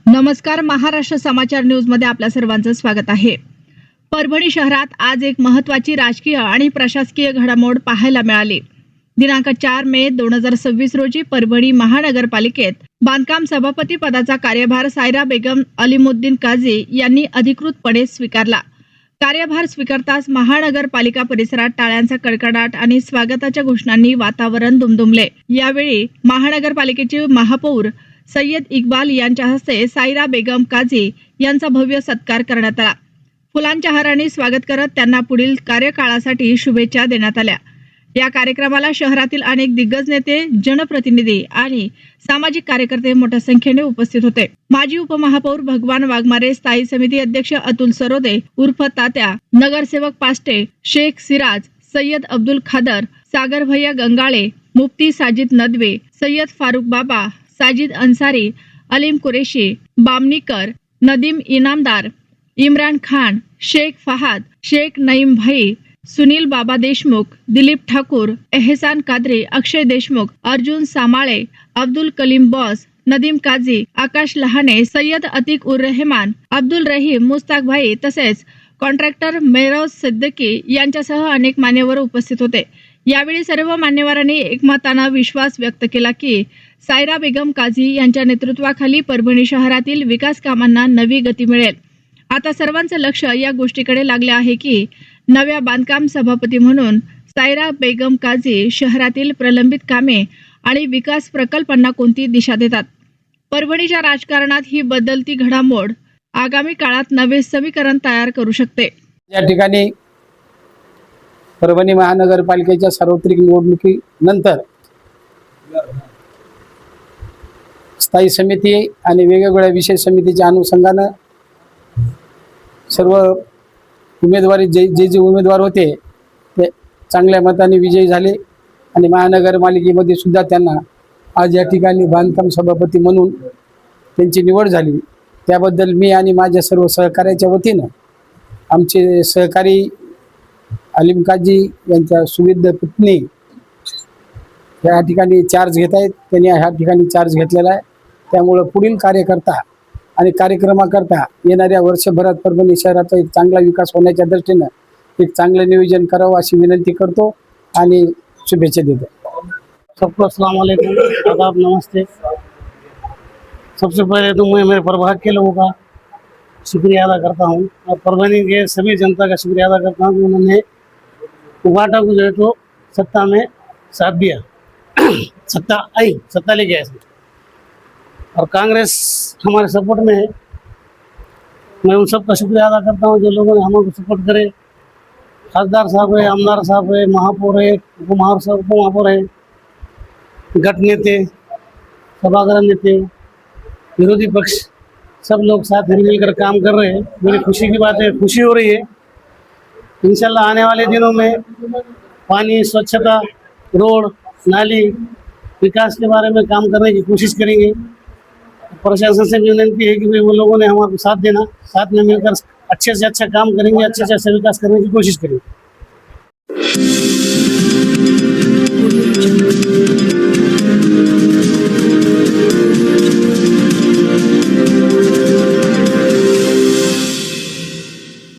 नमस्कार, महाराष्ट्र समाचार न्यूज मध्ये आपल्या सर्वांचं स्वागत आहे। परभणी शहरात आज एक महत्त्वाची राजकीय आणि प्रशासकीय घडामोड पाहायला मिळाली। दिनांक 4 मे 2026 रोजी परभणी महानगरपालिकेत बांधकाम सभापती पदाचा कार्यभार सायरा बेगम अलीमुद्दीन काझी यांनी अधिकृतपणे स्वीकारला। कार्यभार स्वीकारताच महानगरपालिका परिसरात टाळ्यांचा कडकडाट आणि स्वागताच्या घोषणांनी वातावरण दुमदुमले। यावेळी महानगरपालिकेचे महापौर सय्यद इक्बाल यांच्या हस्ते सायरा बेगम काझी यांचा भव्य सत्कार करण्यात आला। फुलांच्या हाराने स्वागत करत त्यांना पुढील कार्यकाळासाठी शुभेच्छा देण्यात आल्या। या कार्यक्रमाला शहरातील अनेक दिग्गज नेते, जनप्रतिनिधी आणि सामाजिक कार्यकर्ते मोठ्या संख्येने उपस्थित होते। माजी उपमहापौर भगवान वाघमारे, स्थायी समिती अध्यक्ष अतुल सरोदे उर्फ तात्या, नगरसेवक पास्टे, शेख सिराज, सय्यद अब्दुल खादर, सागर भैया गंगाळे, मुफ्ती साजिद नदवे, सय्यद फारुक बाबा, साजिद अन्सारी, अलीम कुरेशी, बामनीकर, नदीम इनामदार, इम्रान खान, शेख फहाद, शेख नईम भाई, सुनील बाबा देशमुख, दिलीप ठाकूर, एहसान कादरी, अक्षय देशमुख, अर्जुन सामाळे, अब्दुल कलीम बॉस, नदीम काझी, आकाश लहाने, सय्यद अतिक उर रहमान, अब्दुल रहीम, मुस्ताक भाई तसेच कॉन्ट्रॅक्टर मेरोज सिद्दीकी यांच्यासह अनेक मान्यवर उपस्थित होते। यावेळी सर्व मान्यवरांनी एकमताने विश्वास व्यक्त केला की सायरा बेगम काझी यांच्या नेतृत्वाखाली परभणी शहरातील विकास कामांना नवी गती मिळेल। आता सर्वांचं लक्ष या गोष्टीकडे लागले आहे की नव्या बांधकाम सभापती म्हणून सायरा बेगम काझी शहरातील प्रलंबित कामे आणि विकास प्रकल्पांना कोणती दिशा देतात। परभणीच्या राजकारणात ही बदलती घडामोड आगामी काळात नवे समीकरण तयार करू शकते। या ठिकाणी परभणी महानगरपालिकेच्या सार्वत्रिक निवडणुकीनंतर स्थायी समिती आणि वेगवेगळ्या विशेष समितीच्या अनुषंगाने सर्व उमेदवारी जे उमेदवार होते ते चांगल्या मताने विजयी झाले आणि महानगरपालिकेमध्ये सुद्धा त्यांना आज या ठिकाणी बांधकाम सभापती म्हणून त्यांची निवड झाली। त्याबद्दल मी आणि माझ्या सर्व सहकार्याच्या वतीने आमचे सहकारी अलीम काझी यांच्या सुविध पत्नी या ठिकाणी चार्ज घेत आहेत। त्यांनी ह्या ठिकाणी चार्ज घेतलेला आहे। त्यामुळे पुढील कार्यकर्ता आणि कार्यक्रमाकरता येणाऱ्या वर्षभरात परभणी शहराचा एक चांगला विकास होण्याच्या दृष्टीने एक चांगलं नियोजन करावं अशी विनंती करतो आणि शुभेच्छा देतो। सबको अस्सलाम वालेकुम, आदाब, नमस्ते। सबसे पहले तो मैं मेरे प्रभाग के लोगों का शुक्रिया अदा करता हूँ और परभणी के सभी जनता का शुक्रिया अदा करता हूँ कि उन्होंने उबाटा को जो है तो सत्ता में साथ दिया, सत्ता लेके आए और कांग्रेस हमारे सपोर्ट में है। मैं उन सब का शुक्रिया अदा करता हूँ जो लोगों ने हमारे सपोर्ट करे। खासदार साहब है, आमदार साहब है, महापौर है, उपमहापौर है, गट नेते, सभागृह नेते, विरोधी पक्ष सब लोग साथ मिलकर काम कर रहे हैं। मेरी खुशी की बात है, खुशी हो रही है। इंशाल्लाह आने वाले दिनों में पानी, स्वच्छता, रोड, नाली, विकास के बारे में काम करने की कोशिश करेंगे। प्रशासन से भी विनती है कि भाई वो लोगों ने हमारा साथ देना, साथ में मिलकर अच्छे से अच्छा काम करेंगे, अच्छे से अच्छा विकास करने की कोशिश करेंगे।